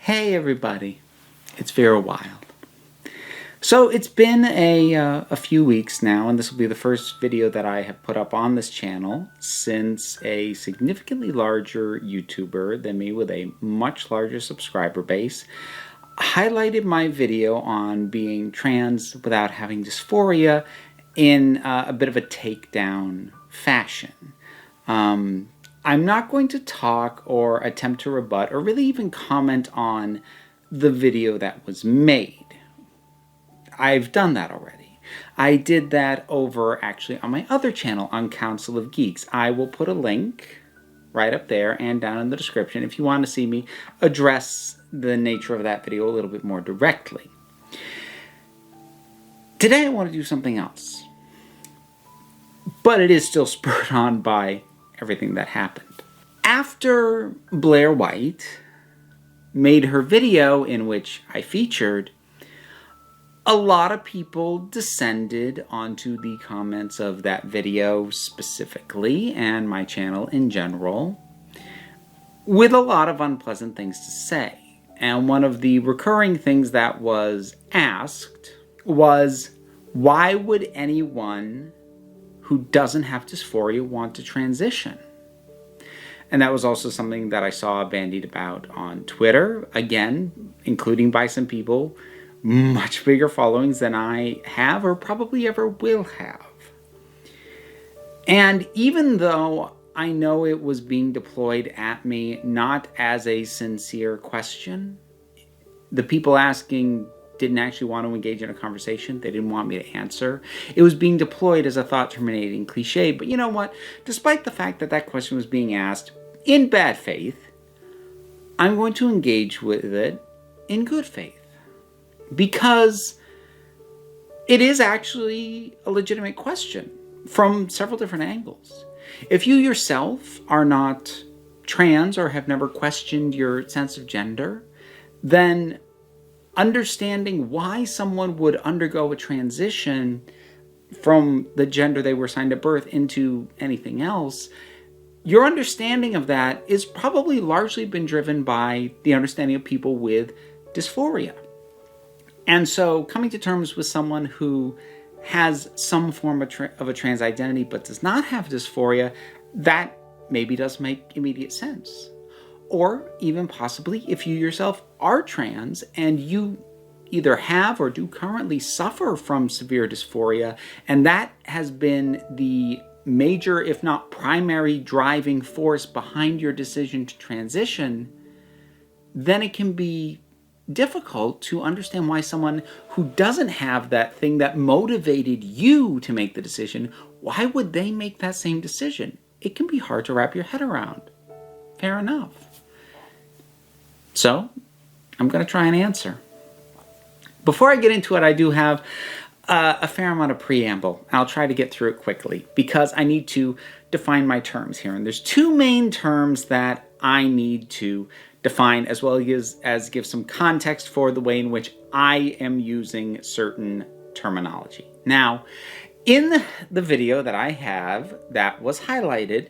Hey everybody, it's Vera Wylde. So it's been a few weeks now, and this will be the first video that I have put up on this channel since a significantly larger YouTuber than me with a much larger subscriber base highlighted my video on being trans without having dysphoria in a bit of a takedown fashion. I'm not going to talk or attempt to rebut or really even comment on the video that was made. I've done that already. I did that over actually on my other channel on Council of Geeks. I will put a link right up there and down in the description if you want to see me address the nature of that video a little bit more directly. Today I want to do something else, but it is still spurred on by everything that happened. After Blair White made her video in which I featured, a lot of people descended onto the comments of that video specifically and my channel in general with a lot of unpleasant things to say. And one of the recurring things that was asked was, why would anyone who doesn't have dysphoria want to transition? And that was also something that I saw bandied about on Twitter, again, including by some people much bigger followings than I have or probably ever will have. And even though I know it was being deployed at me not as a sincere question, the people asking didn't actually want to engage in a conversation. They didn't want me to answer. It was being deployed as a thought-terminating cliche. But you know what? Despite the fact that that question was being asked in bad faith, I'm going to engage with it in good faith. Because it is actually a legitimate question from several different angles. If you yourself are not trans or have never questioned your sense of gender, then understanding why someone would undergo a transition from the gender they were assigned at birth into anything else, your understanding of that is probably largely been driven by the understanding of people with dysphoria. And so coming to terms with someone who has some form of a trans identity but does not have dysphoria, that maybe does make immediate sense. Or even possibly if you yourself are trans and you either have or do currently suffer from severe dysphoria, and that has been the major, if not primary, driving force behind your decision to transition, then it can be difficult to understand why someone who doesn't have that thing that motivated you to make the decision, why would they make that same decision? It can be hard to wrap your head around. Fair enough. So, I'm going to try and answer. Before I get into it, I do have a fair amount of preamble. I'll try to get through it quickly because I need to define my terms here. And there's two main terms that I need to define, as well as give some context for the way in which I am using certain terminology. Now, in the video that I have that was highlighted,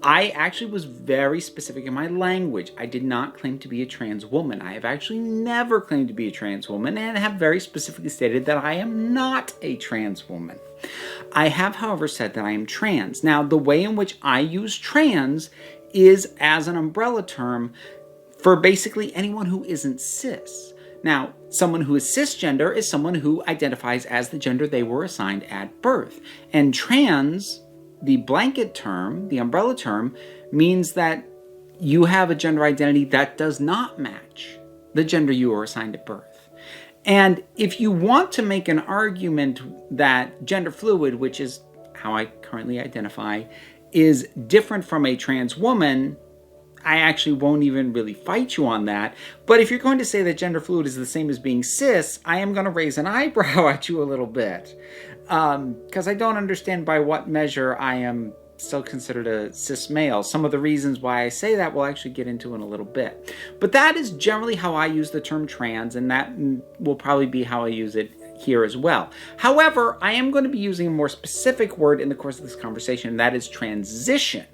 I actually was very specific in my language. I did not claim to be a trans woman. I have actually never claimed to be a trans woman and have very specifically stated that I am not a trans woman. I have, however, said that I am trans. Now, the way in which I use trans is as an umbrella term for basically anyone who isn't cis. Now, someone who is cisgender is someone who identifies as the gender they were assigned at birth. And trans, the blanket term, the umbrella term, means that you have a gender identity that does not match the gender you were assigned at birth. And if you want to make an argument that gender fluid, which is how I currently identify, is different from a trans woman, I actually won't even really fight you on that. But if you're going to say that gender fluid is the same as being cis, I am going to raise an eyebrow at you a little bit. Because I don't understand by what measure I am still considered a cis male. Some of the reasons why I say that we'll actually get into in a little bit. But that is generally how I use the term trans, and that will probably be how I use it here as well. However, I am going to be using a more specific word in the course of this conversation, and that is transition.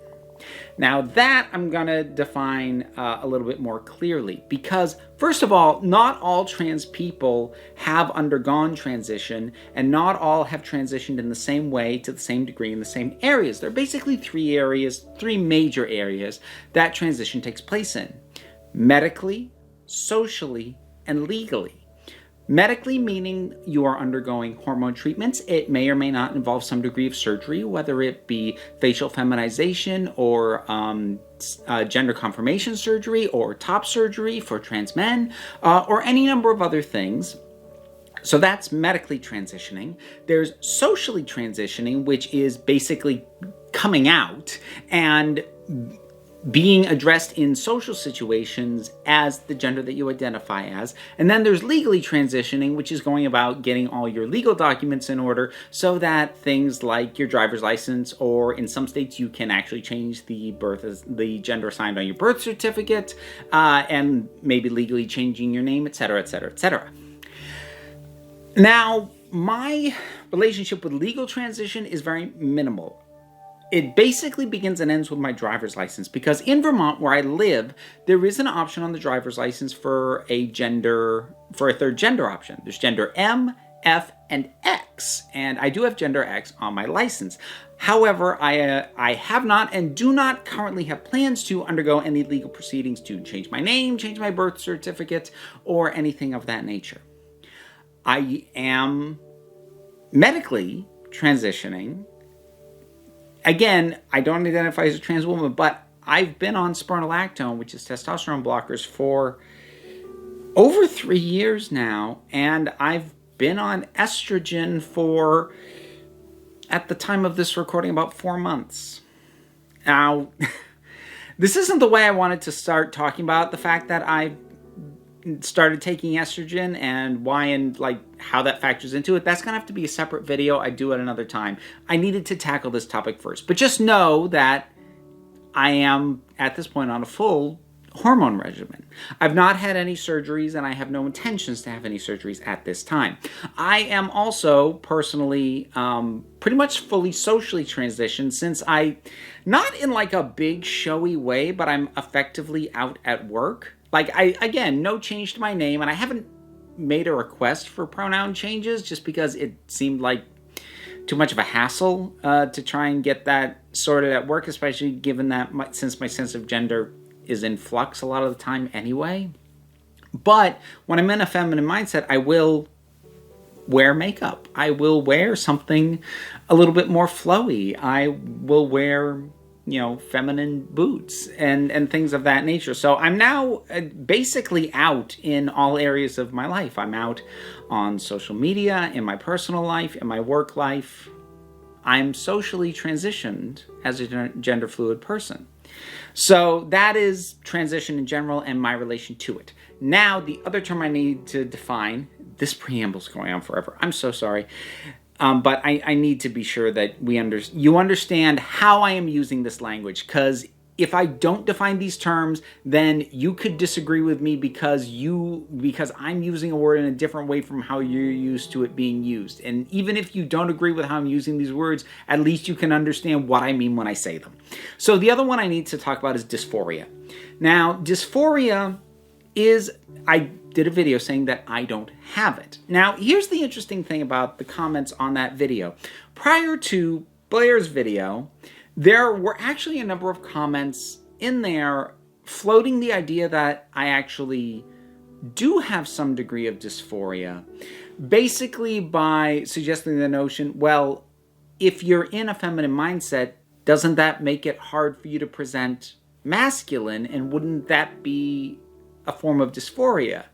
Now that I'm going to define a little bit more clearly, because first of all, not all trans people have undergone transition, and not all have transitioned in the same way, to the same degree, in the same areas. There are basically three major areas that transition takes place in: medically, socially, and legally. Medically, meaning you are undergoing hormone treatments. It may or may not involve some degree of surgery, whether it be facial feminization or gender confirmation surgery or top surgery for trans men, or any number of other things. So that's medically transitioning. There's socially transitioning, which is basically coming out and being addressed in social situations as the gender that you identify as. And then there's legally transitioning, which is going about getting all your legal documents in order so that things like your driver's license, or in some states you can actually change the gender assigned on your birth certificate, and maybe legally changing your name, etc., etc., etc. Now, my relationship with legal transition is very minimal. It basically begins and ends with my driver's license, because in Vermont, where I live, there is an option on the driver's license for a third gender option. There's gender M, F, and X, and I do have gender X on my license. However, I have not and do not currently have plans to undergo any legal proceedings to change my name, change my birth certificate, or anything of that nature. I am medically transitioning. Again, I don't identify as a trans woman, but I've been on spironolactone, which is testosterone blockers, for over 3 years now, and I've been on estrogen for, at the time of this recording, about 4 months. Now, this isn't the way I wanted to start talking about the fact that I started taking estrogen and why and how that factors into it. That's gonna have to be a separate video. I do it another time. I needed to tackle this topic first, but just know that I am at this point on a full hormone regimen. I've not had any surgeries, and I have no intentions to have any surgeries at this time. I am also personally pretty much fully socially transitioned, since not in a big showy way, but I'm effectively out at work. Again, no change to my name, and I haven't made a request for pronoun changes just because it seemed like too much of a hassle to try and get that sorted at work, especially given that since my sense of gender is in flux a lot of the time anyway. But when I'm in a feminine mindset, I will wear makeup. I will wear something a little bit more flowy. I will wear feminine boots and things of that nature. So I'm now basically out in all areas of my life. I'm out on social media, in my personal life, in my work life. I'm socially transitioned as a gender fluid person. So that is transition in general and my relation to it. Now, the other term I need to define, this preamble's going on forever. I'm so sorry. But I need to be sure that you understand how I am using this language, because if I don't define these terms, then you could disagree with me because I'm using a word in a different way from how you're used to it being used. And even if you don't agree with how I'm using these words, at least you can understand what I mean when I say them. So the other one I need to talk about is dysphoria. Now, dysphoria I did a video saying that I don't have it. Now, here's the interesting thing about the comments on that video. Prior to Blair's video, there were actually a number of comments in there floating the idea that I actually do have some degree of dysphoria, basically by suggesting the notion, well, if you're in a feminine mindset, doesn't that make it hard for you to present masculine, and wouldn't that be a form of dysphoria?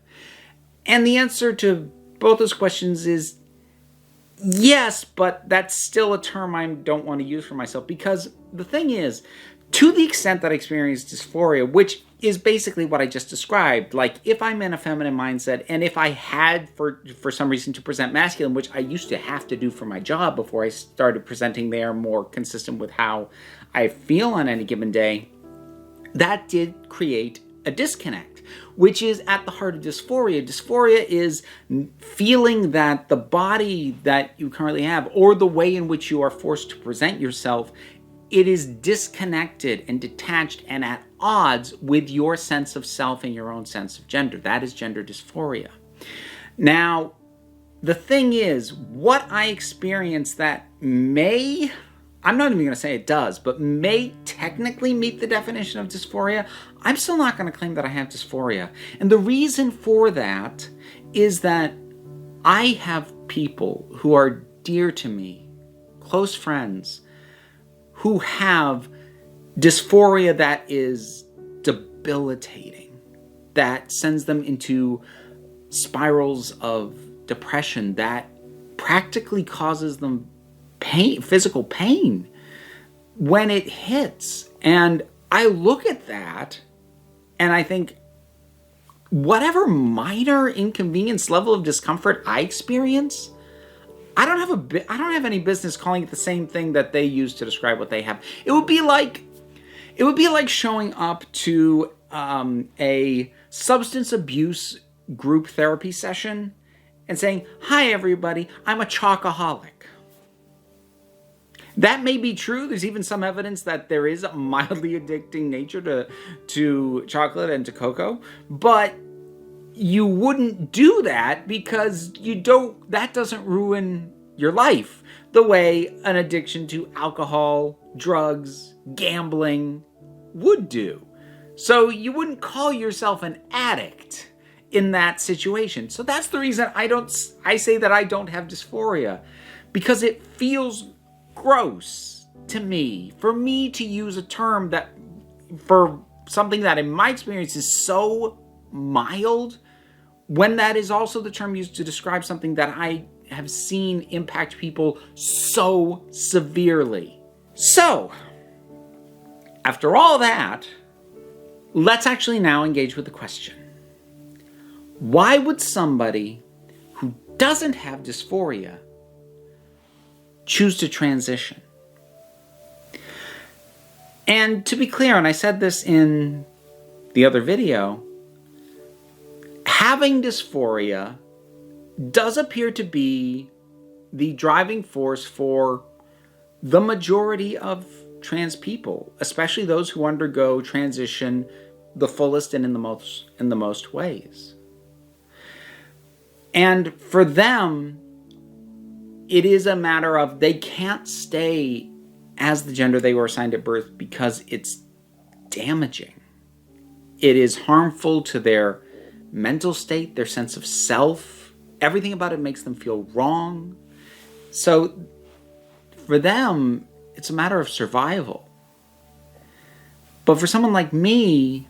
And the answer to both those questions is yes, but that's still a term I don't want to use for myself, because the thing is, to the extent that I experience dysphoria, which is basically what I just described, if I'm in a feminine mindset, and if I had for some reason to present masculine, which I used to have to do for my job before I started presenting there more consistent with how I feel on any given day, that did create a disconnect, which is at the heart of dysphoria. Dysphoria is feeling that the body that you currently have, or the way in which you are forced to present yourself, it is disconnected and detached and at odds with your sense of self and your own sense of gender. That is gender dysphoria. Now, the thing is, what I experience that may, I'm not even going to say it does, but may technically meet the definition of dysphoria, I'm still not going to claim that I have dysphoria. And the reason for that is that I have people who are dear to me, close friends, who have dysphoria that is debilitating, that sends them into spirals of depression, that practically causes them pain, physical pain when it hits. And I look at that and I think, whatever minor inconvenience level of discomfort I experience, I don't have any business calling it the same thing that they use to describe what they have. It would be like showing up to a substance abuse group therapy session and saying, "Hi everybody, I'm a chocoholic." That may be true. There's even some evidence that there is a mildly addicting nature to chocolate and to cocoa, but you wouldn't do that because that doesn't ruin your life the way an addiction to alcohol, drugs, gambling would do. So you wouldn't call yourself an addict in that situation. So that's the reason I say that I don't have dysphoria, because it feels gross to me for me to use a term that for something that in my experience is so mild, when that is also the term used to describe something that I have seen impact people so severely. So, after all that, let's actually now engage with the question. Why would somebody who doesn't have dysphoria choose to transition? And to be clear, and I said this in the other video, having dysphoria does appear to be the driving force for the majority of trans people, especially those who undergo transition the fullest and in the most ways. And for them, it is a matter of they can't stay as the gender they were assigned at birth because it's damaging. It is harmful to their mental state, their sense of self. Everything about it makes them feel wrong. So for them, it's a matter of survival. But for someone like me,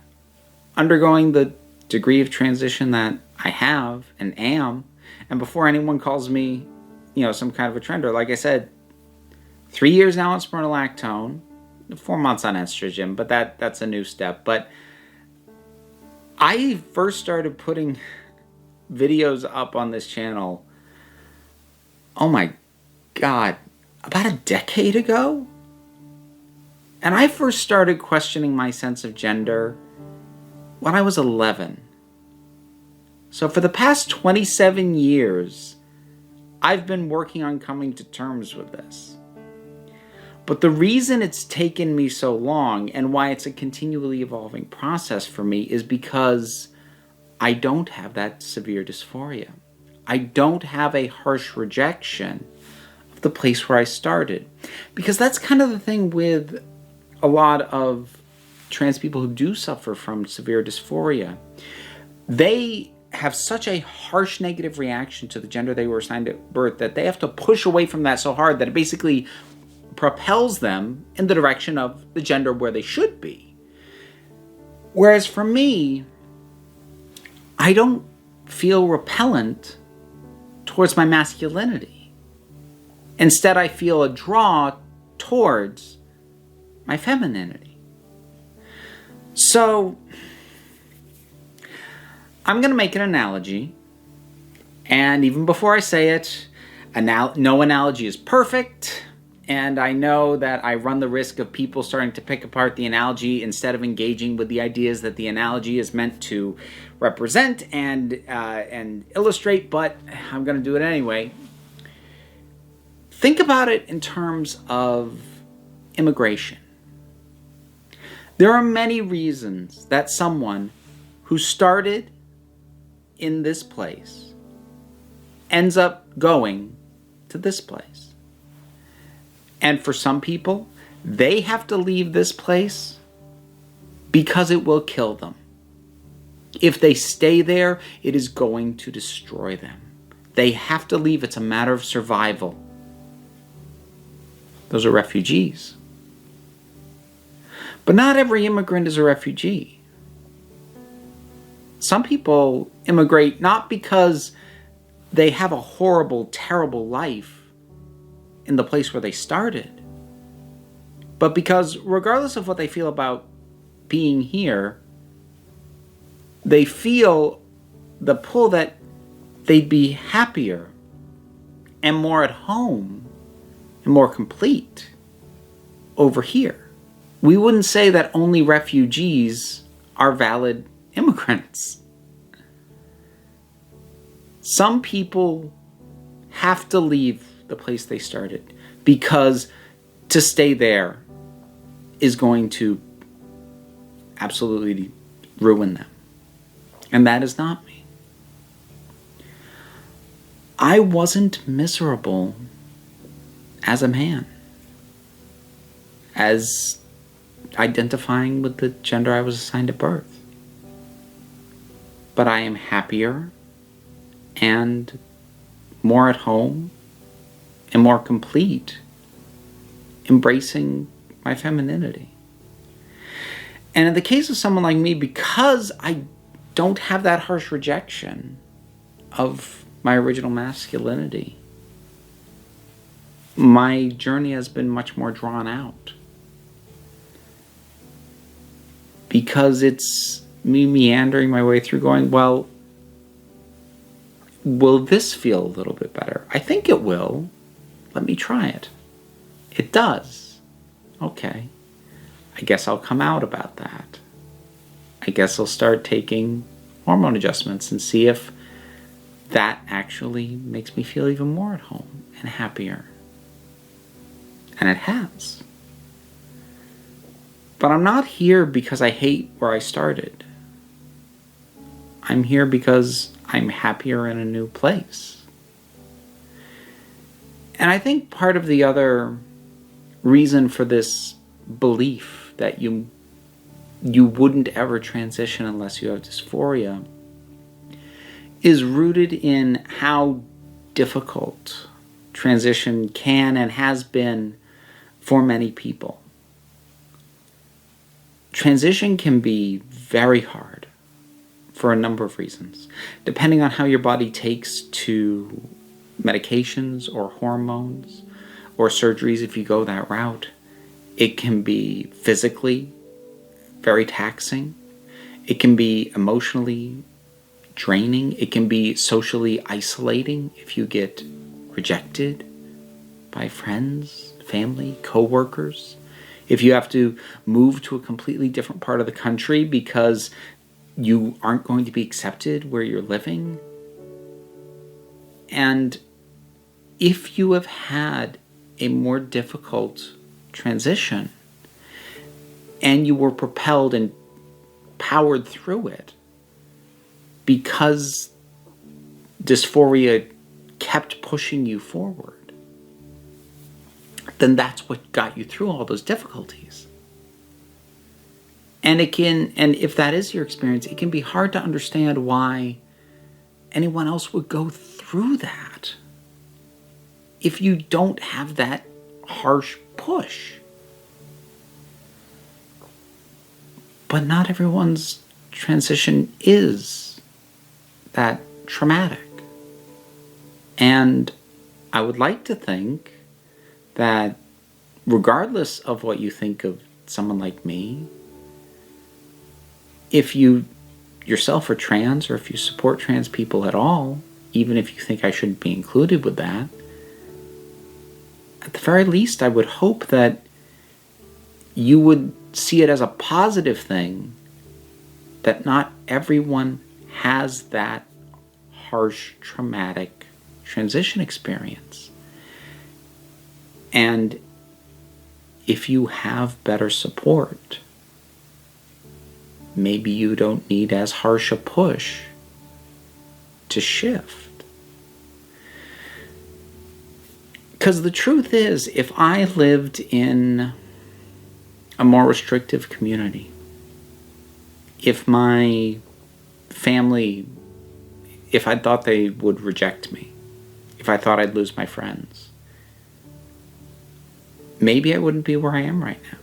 undergoing the degree of transition that I have and am, and before anyone calls me, some kind of a trender, like I said, 3 years now on spironolactone, 4 months on estrogen, but that's a new step. But I first started putting videos up on this channel, oh my God, about a decade ago? And I first started questioning my sense of gender when I was 11. So for the past 27 years, I've been working on coming to terms with this. But the reason it's taken me so long and why it's a continually evolving process for me is because I don't have that severe dysphoria. I don't have a harsh rejection of the place where I started. Because that's kind of the thing with a lot of trans people who do suffer from severe dysphoria. They have such a harsh negative reaction to the gender they were assigned at birth that they have to push away from that so hard that it basically propels them in the direction of the gender where they should be. Whereas for me, I don't feel repellent towards my masculinity. Instead, I feel a draw towards my femininity. So, I'm going to make an analogy. And even before I say it, no analogy is perfect. And I know that I run the risk of people starting to pick apart the analogy instead of engaging with the ideas that the analogy is meant to represent and illustrate, but I'm going to do it anyway. Think about it in terms of immigration. There are many reasons that someone who started in this place ends up going to this place. And for some people, they have to leave this place because it will kill them. If they stay there, it is going to destroy them. They have to leave. It's a matter of survival. Those are refugees. But not every immigrant is a refugee. Some people immigrate not because they have a horrible, terrible life in the place where they started, but because regardless of what they feel about being here, they feel the pull that they'd be happier and more at home and more complete over here. We wouldn't say that only refugees are valid immigrants. Some people have to leave the place they started because to stay there is going to absolutely ruin them. And that is not me. I wasn't miserable as a man, as identifying with the gender I was assigned at birth. But I am happier and more at home and more complete, embracing my femininity. And in the case of someone like me, because I don't have that harsh rejection of my original masculinity, my journey has been much more drawn out. Because it's me meandering my way through going, well, will this feel a little bit better? I think it will. Let me try it. It does. Okay. I guess I'll come out about that. I guess I'll start taking hormone adjustments and see if that actually makes me feel even more at home and happier. And it has. But I'm not here because I hate where I started. I'm here because I'm happier in a new place. And I think part of the other reason for this belief that you wouldn't ever transition unless you have dysphoria is rooted in how difficult transition can and has been for many people. Transition can be very hard for a number of reasons, depending on how your body takes to medications or hormones or surgeries if you go that route. It can be physically very taxing. It can be emotionally draining. It can be socially isolating if you get rejected by friends, family, coworkers. If you have to move to a completely different part of the country because you aren't going to be accepted where you're living. And if you have had a more difficult transition and you were propelled and powered through it because dysphoria kept pushing you forward, then that's what got you through all those difficulties. And if that is your experience, it can be hard to understand why anyone else would go through that if you don't have that harsh push. But not everyone's transition is that traumatic. And I would like to think that regardless of what you think of someone like me, if you yourself are trans or if you support trans people at all, even if you think I shouldn't be included with that, at the very least I would hope that you would see it as a positive thing that not everyone has that harsh, traumatic transition experience. And if you have better support, maybe you don't need as harsh a push to shift. Because the truth is, if I lived in a more restrictive community, if my family, if I thought they would reject me, if I thought I'd lose my friends, maybe I wouldn't be where I am right now.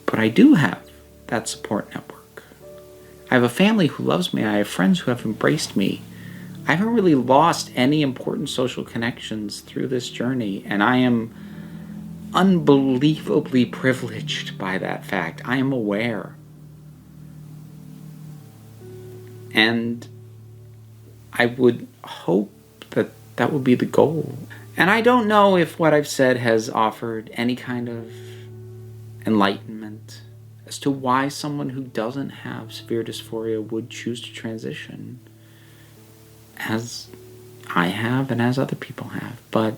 But I do have that support network. I have a family who loves me. I have friends who have embraced me. I haven't really lost any important social connections through this journey, and I am unbelievably privileged by that fact. I am aware. And I would hope that that would be the goal. And I don't know if what I've said has offered any kind of enlightenment as to why someone who doesn't have severe dysphoria would choose to transition, as I have and as other people have. But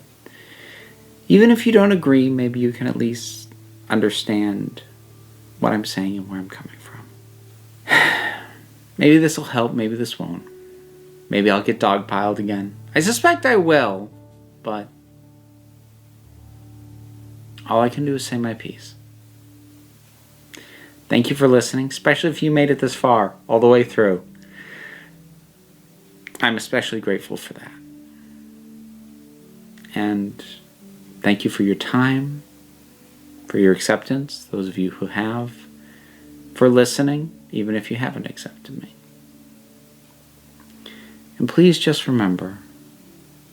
even if you don't agree, maybe you can at least understand what I'm saying and where I'm coming from. Maybe this will help, maybe this won't. Maybe I'll get dogpiled again. I suspect I will, but all I can do is say my piece. Thank you for listening, especially if you made it this far, all the way through. I'm especially grateful for that. And thank you for your time, for your acceptance, those of you who have, for listening, even if you haven't accepted me. And please just remember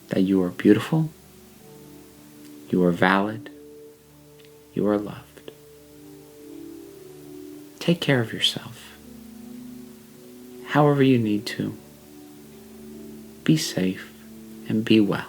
that you are beautiful, you are valid, you are loved. Take care of yourself, however you need to. Be safe and be well.